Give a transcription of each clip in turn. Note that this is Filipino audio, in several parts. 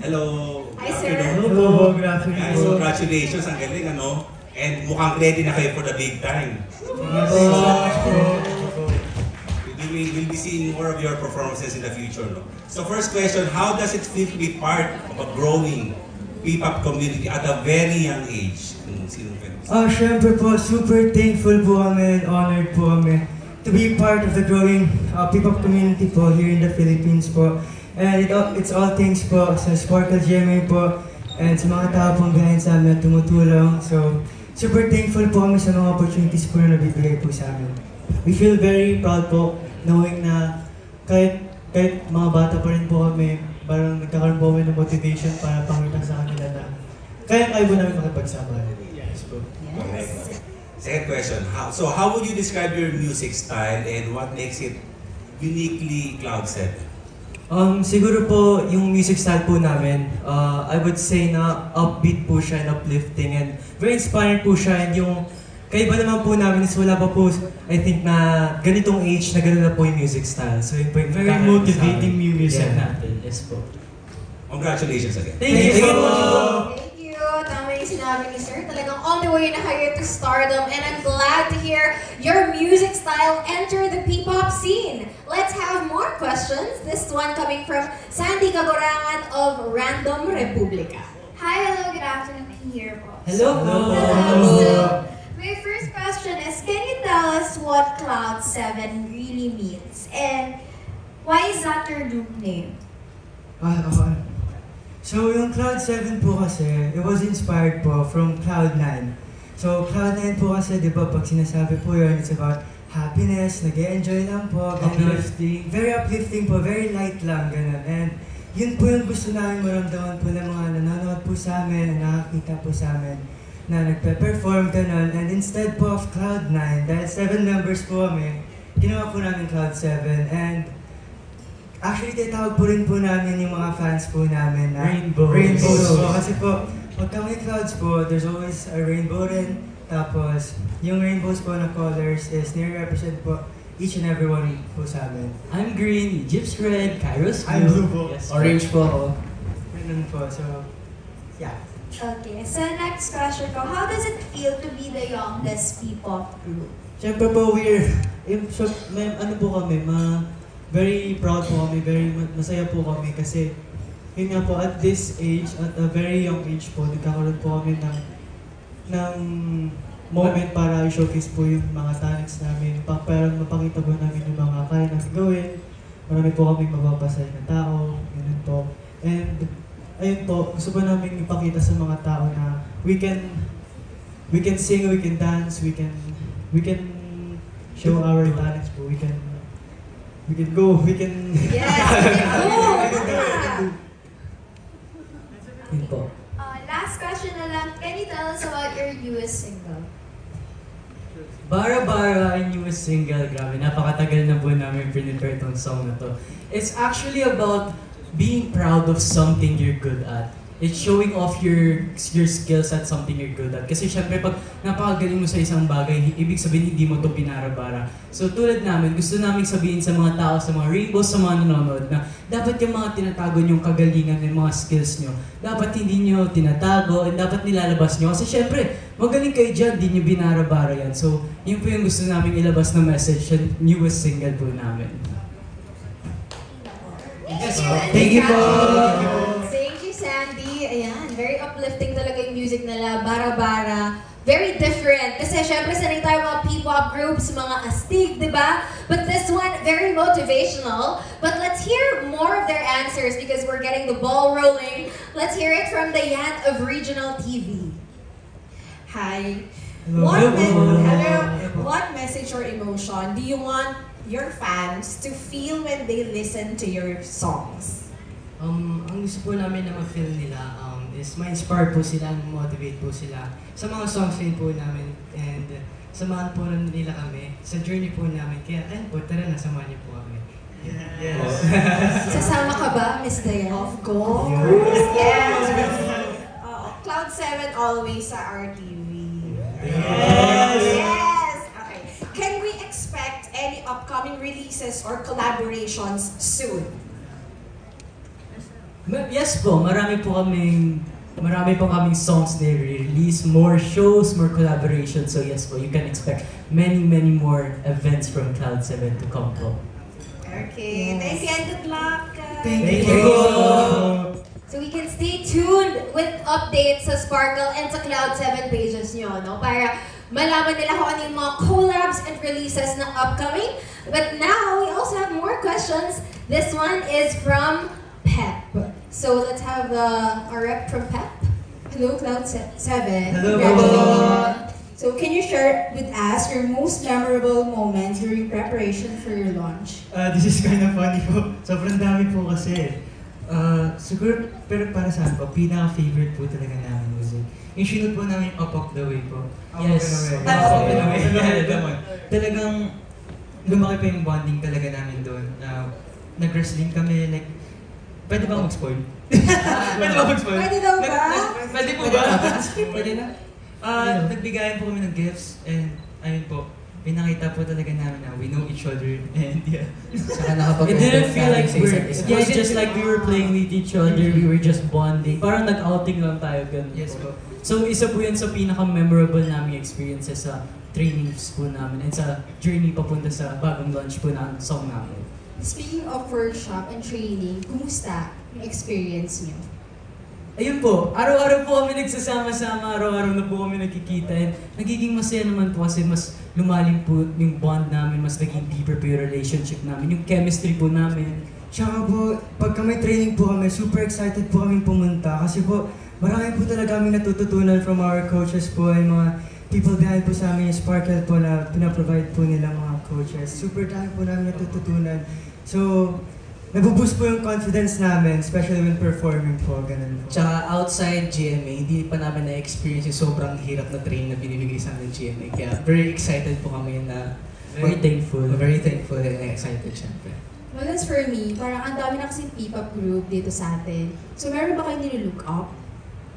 Hello. Hi, sir. Hello, good afternoon. Guys, congratulations. Ang galing, ano? And mukhang ready na kayo for the big time. We'll be seeing more of your performances in the future, no? So first question, how does it feel to be part of a growing P-pop community at a very young age? Syempre po, super thankful po kami and honored po kami to be part of the growing P-pop community po here in the Philippines po. And it's all thanks po sa Sparkle GMA po and sa mga tao pong behind sa amin na tumutulong. So, super thankful po kami sa mga opportunities po na nabibigay po sa amin. We feel very proud po knowing na kahit mga bata pa rin po kami, parang nagkakaroon po kami ng motivation para pakita sa kanila na kaya po namin makipagsama. Yes po. Yes. Second question, how would you describe your music style and what makes it uniquely Cloud7? Siguro po yung music style po namin, I would say na upbeat po siya and uplifting and very inspiring po siya and yung kaiba naman po namin is wala pa po, I think na ganitong age na ganun na po yung music style. So yun po yung very motivating music natin. Yes po. Congratulations again. Thank you so much! Thank you! Tama yung sinabi ni Sir. Talagang on the way na kayo to stardom and I'm glad to hear your music style enter the P-pop scene. Let's have more questions. This one coming from Sandy Cagorangan of Random Republica. Hi, hello, good afternoon here po. Hello! So, my first question is, can you tell us what Cloud7 really means? And why is that your group name? So yung Cloud7 po kasi, it was inspired po from Cloud9. So Cloud9 po kasi, di ba, pag sinasabi po yun, it's about happiness, nag-e-enjoy lang po, ganun. Uplifting. Very uplifting po, very light lang, ganun. And yun po yung gusto namin maramdaman po ng mga nanonood po sa amin, nakakita po sa amin, na nagpe-perform, ganun. And instead po of Cloud9, dahil 7 members po kami, ginawa po namin Cloud7. And actually, tinatawag po rin po namin yung mga fans po namin na Rainbows po. Kasi po, pag kami clouds po, there's always a rainbow rin. Tapos, yung rainbows po na colors is nire-represent po each and every one po sa amin. I'm green, Egypt's red, Kairos blue. I'm blue po. Yes, orange po ako. Ganun po, so, yeah. Okay, so next question ko, how does it feel to be the youngest P-pop group? Siyempre po, ano po kami, very proud po kami, very masaya po kami kasi yun nga po, at this age, at a very young age po, nagkakaroon po kami ng moment para i-showcase po yung mga talents namin, para mapakita po namin yung mga kaya namin gawin. Marami po kaming mapapasaya na tao, ganun po. And ayun po, gusto po namin ipakita sa mga tao na we can sing, we can dance, we can show our talents po, we can go, we can... Yes! We can go! Yun po. Last question na lang, can you tell us about your newest single? Bara Bara, ang newest single, grabe, napakatagal na po namin prepare itong song na to. It's actually about being proud of something you're good at. It's showing off your skills at something you're good at. Kasi syempre pag napakagaling mo sa isang bagay, ibig sabihin hindi mo to pinara-bara. So tulad namin, gusto namin sabihin sa mga tao, sa mga rainbows, sa mga nanonood na dapat yung mga tinatago nyong kagalingan ng mga skills nyo, dapat hindi nyo tinatago and dapat nilalabas nyo. Kasi syempre, magaling kayo dyan, di nyo binara-bara yan. So yun po yung gusto namin ilabas na message sa newest single po namin. Thank you po! Thank you, Sandy. Ayan, very uplifting talaga yung music nila. Bara-bara. Very different. Kasi syempre sanay tayo mga P-pop groups, mga astig, di ba? But this one, very motivational. But let's hear more of their answers because we're getting the ball rolling. Let's hear it from the Yan of Regional TV. Hi. Hello. What message or emotion do you want your fans to feel when they listen to your songs? Ang gusto po namin na ma-feel nila is ma-inspire po sila, motivate po sila sa mga songs din po namin and samahan po nila kami sa journey po namin. Kaya ayun po, tara na, samahan niyo po kami. Yes. Sasama ka ba, Miss Dayan? Of course. Yes. Cloud7 always sa RTV. Yes. Okay. Can we expect any upcoming releases or collaborations soon? Yes po, marami po kaming songs na release, more shows, more collaborations. So yes po, you can expect many more events from Cloud7 to come po. Okay, thank you and good luck. Thank you po! So we can stay tuned with updates sa Sparkle and sa Cloud7 pages nyo, no? Para malaman nila kung ano yung mga collabs and releases na upcoming. But now, we also have more questions. This one is from Pep. So let's have our rep from Pep. Hello, Cloud7. Hello. Congratulations. So can you share with us your most memorable moment during preparation for your launch? This is kind of funny po. Sobrang dami po kasi. Siguro, pero para sa akin po, pinaka-favorite po talaga namin music. Yung sinunod po namin Up Up The Way po. Yes. Up Up The Way. Talagang lumaki pa yung bonding talaga namin doon. Nag-wrestling kami, like, pwede ba mag-spoil? Pwede ba mag-spoil? Pwede daw ba? Pwede po ba? Pwede na. Nagbigayan po kami ng gifts and ayun po, pinakita po talaga namin na we know each other and yeah. It didn't feel like it was just like we were playing with each other, we were just bonding. Parang nag-outing lang tayo, ganun Yes po. po. So isa po yan sa pinaka-memorable naming experiences sa trainings po namin and sa journey papunta sa bagong launch po ng song namin. Speaking of workshop and training, kumusta yung experience niyo? Ayun po, araw-araw po kami nagsasama-sama, araw-araw na po kami nagkikita and nagiging masaya naman po kasi mas lumalim po yung bond namin, mas naging deeper po yung relationship namin, yung chemistry po namin. Tsaka po, pagka may training po kami, super excited po kami pumunta kasi po, marami po talaga kami natututunan from our coaches po and mga people behind po sa amin, yung Sparkle po na pinaprovide po nila mga coaches. Super dami po namin natututunan. So, nabuboost po yung confidence namin, especially when performing po, ganun po. Tsaka outside GMA, hindi pa namin na-experience yung sobrang hirap na training na binibigay sa amin ng GMA. Kaya very excited po kami na Very thankful and excited syempre. Well, as for me, parang ang dami na kasing P-pop group dito sa atin. So meron ba kayo nilulook up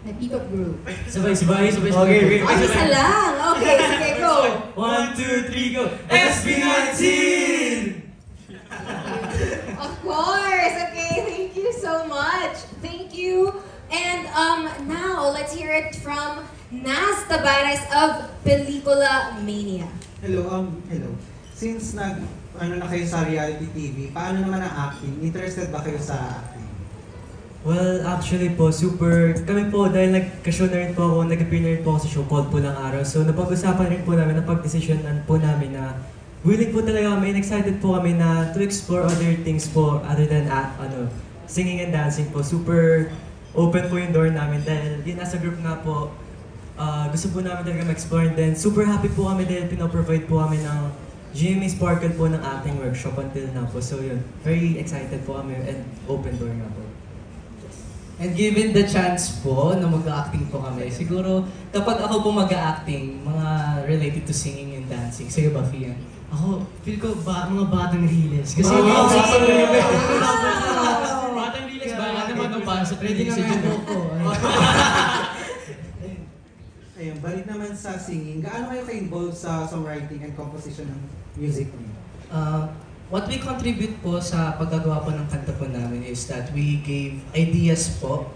na P-pop group? Sabay. Okay. Isa lang! Okay, sige, go! 1, 2, 3, go! SB19! Of course! Okay, thank you so much. Thank you. And now, let's hear it from Naz Tabares of Pelikula Mania. Hello. Since na kayo sa reality TV, paano naman ang acting? Interested ba kayo sa acting? Well, actually po, kami po, dahil nagka-show na rin po ako, nag-appear na rin po ako sa show called Pulang Araw. So, napag-usapan rin po namin, napag-desisyonan po namin na willing po talaga kami and excited po kami na to explore other things po other than singing and dancing po. Super open po yung door namin dahil yun nasa group nga po, gusto po namin talaga mag-explore and then super happy po kami dahil pinoprovide po kami ng GMA Sparkle po ng acting workshop until now po. So yun, very excited po kami and open door nga po. And given the chance po na mag-acting po kami, siguro kapag ako po mag-acting, mga related to singing and dancing, sa'yo ba, Fian? Ako, feel ko mga batang riles. Kasi Batang Riles, baka naman nung pasok ready na nga po. Ayun, balik naman sa singing. Gaano kayo ka-involved sa songwriting and composition ng music niyo? What we contribute po sa paggagawa po ng kanta po namin is that we gave ideas po.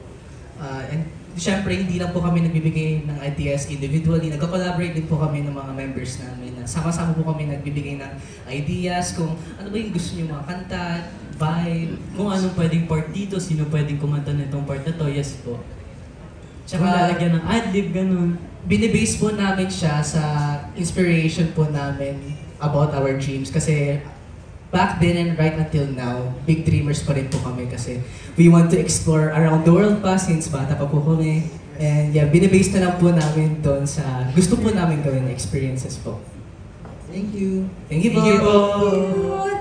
And syempre, hindi lang po kami nagbibigay ng ideas individually. Nagko-collaborate din po kami ng mga members namin. Sama-sama po kami nagbibigay ng ideas kung ano ba yung gusto niyo mga kanta, vibe, Kung anong pwedeng part dito, sino pwedeng kumanta na itong part na to, yes po. Tsaka Tsaka- lalagyan ng ad-lib, ganun. Binibase po namin siya sa inspiration po namin about our dreams. Kasi back then and right until now, big dreamers pa rin po kami kasi we want to explore around the world pa since bata pa po kami. And yeah, binibase na lang po namin doon sa gusto po namin gawin na experiences po. Thank you. Thank you po!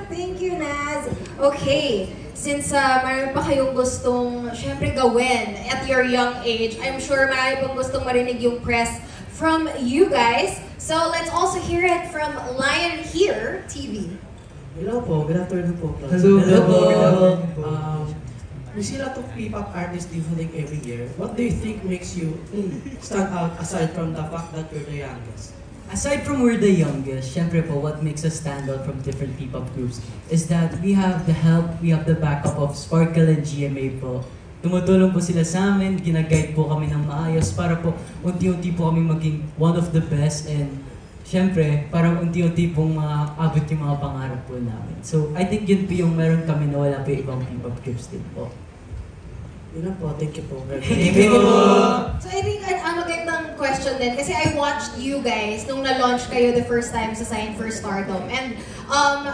Thank you, Naz. Okay, since marami pa kayong gustong, syempre, gawin at your young age, I'm sure marami pang gustong marinig yung press from you guys. So let's also hear it from Lion Here TV. Hello po, good afternoon po. Hello po. We see a lot of P-pop artists debuting every year. What do you think makes you stand out aside from the fact that you're the youngest? Aside from we're the youngest, syempre po, what makes us stand out from different P-pop groups is that we have the help, we have the backup of Sparkle and GMA po. tumutulong po sila sa amin, ginaguide po kami ng maayos para po unti-unti po kami maging one of the best and syempre, parang unti-unti pong maabot yung mga pangarap po namin. So, I think yun po yung meron kami na wala po yung ibang P-pop groups din po. Yun lang po. Thank you po. Thank you po! So I think ang magandang question din kasi I watched you guys nung na-launch kayo the first time sa Sign for Stardom. And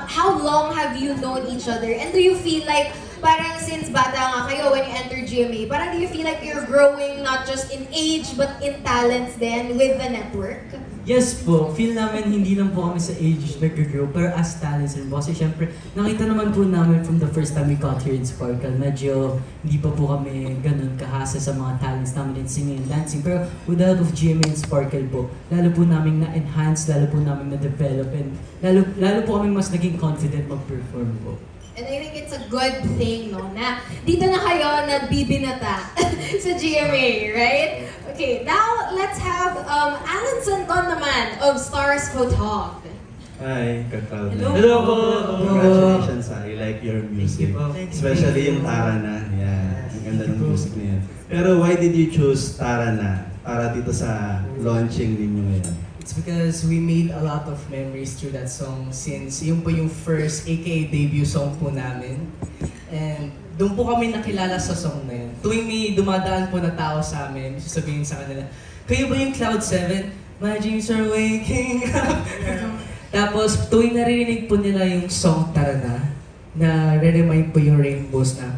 how long have you known each other? And do you feel like parang since bata nga kayo when you enter GMA, parang do you feel like you're growing not just in age but in talents then with the network? Yes po, feel namin hindi lang po kami sa age nag-grow, pero as talents rin po. Kasi syempre, nakita naman po namin from the first time we got here in Sparkle, medyo hindi pa po kami ganun kahasa sa mga talents namin in singing and dancing. Pero with the help of GMA and Sparkle po, lalo po namin na-enhance, lalo po namin na-develop, and lalo po kami mas naging confident mag-perform po. And I think it's a good thing, no, na dito na kayo nagbibinata sa GMA, right? Okay, now let's have Alan Santon naman of Stars Photog. Hi, Kakao. Hello po! Congratulations, I like your music. Especially yung Tara Na. Yeah, ang ganda ng music niya. Pero why did you choose Tara Na para dito sa launching ninyo ngayon? It's because we made a lot of memories through that song since yun po yung first aka debut song po namin. And doon po kami nakilala sa song na yun. Tuwing may dumadaan po na tao sa amin, sasabihin sa kanila, kayo ba yung Cloud 7? My dreams are waking up. Tapos tuwing naririnig po nila yung song Tara Na re-remind po yung Rainbows na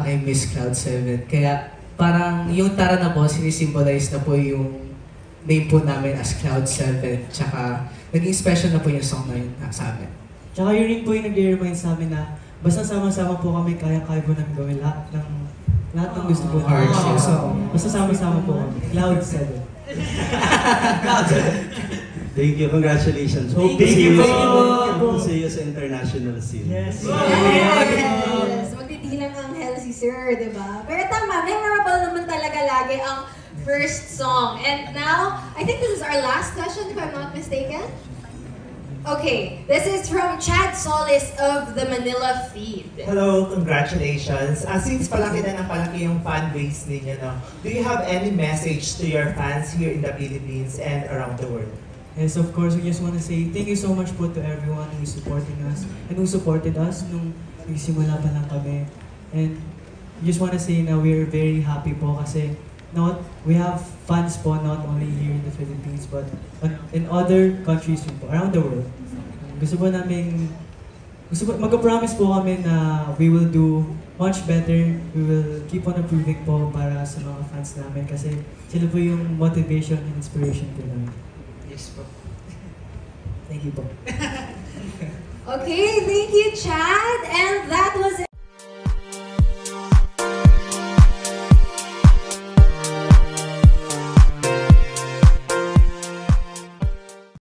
I miss Cloud 7. Kaya parang yung Tara Na po, sinisimbolize na po yung name po namin as Cloud 7. Tsaka naging special na po yung song na yun sa amin. Tsaka yun rin po yung nag-remind sa amin na basta sama-sama po kami, kaya-kaya po namin gawin lahat ng gusto po kami. So, basta sama-sama po kami. Cloud 7. Cloud 7. Thank you, congratulations. Hope to see you sa international scene. Yes. Yes! Magtitilang ang hell si Sir, di ba? Pero tama, memorable naman talaga lagi ang first song. And now, I think this is our last question, if I'm not mistaken. Okay, this is from Chad Solis of the Manila Feed. Hello, congratulations. Since palaki na ng palaki yung fan base ninyo, no, do you have any message to your fans here in the Philippines and around the world? Yes, of course, we just want to say thank you so much po to everyone who's supporting us and who supported us nung nagsimula pa lang kami. And we just want to say na we're very happy po kasi we have fans po not only here in the Philippines but in other countries po, around the world. Mag-promise po kami na we will do much better. We will keep on improving po para sa mga fans namin kasi sila po yung motivation and inspiration po namin. Yes po. Thank you po. Okay, thank you, Chad. And that was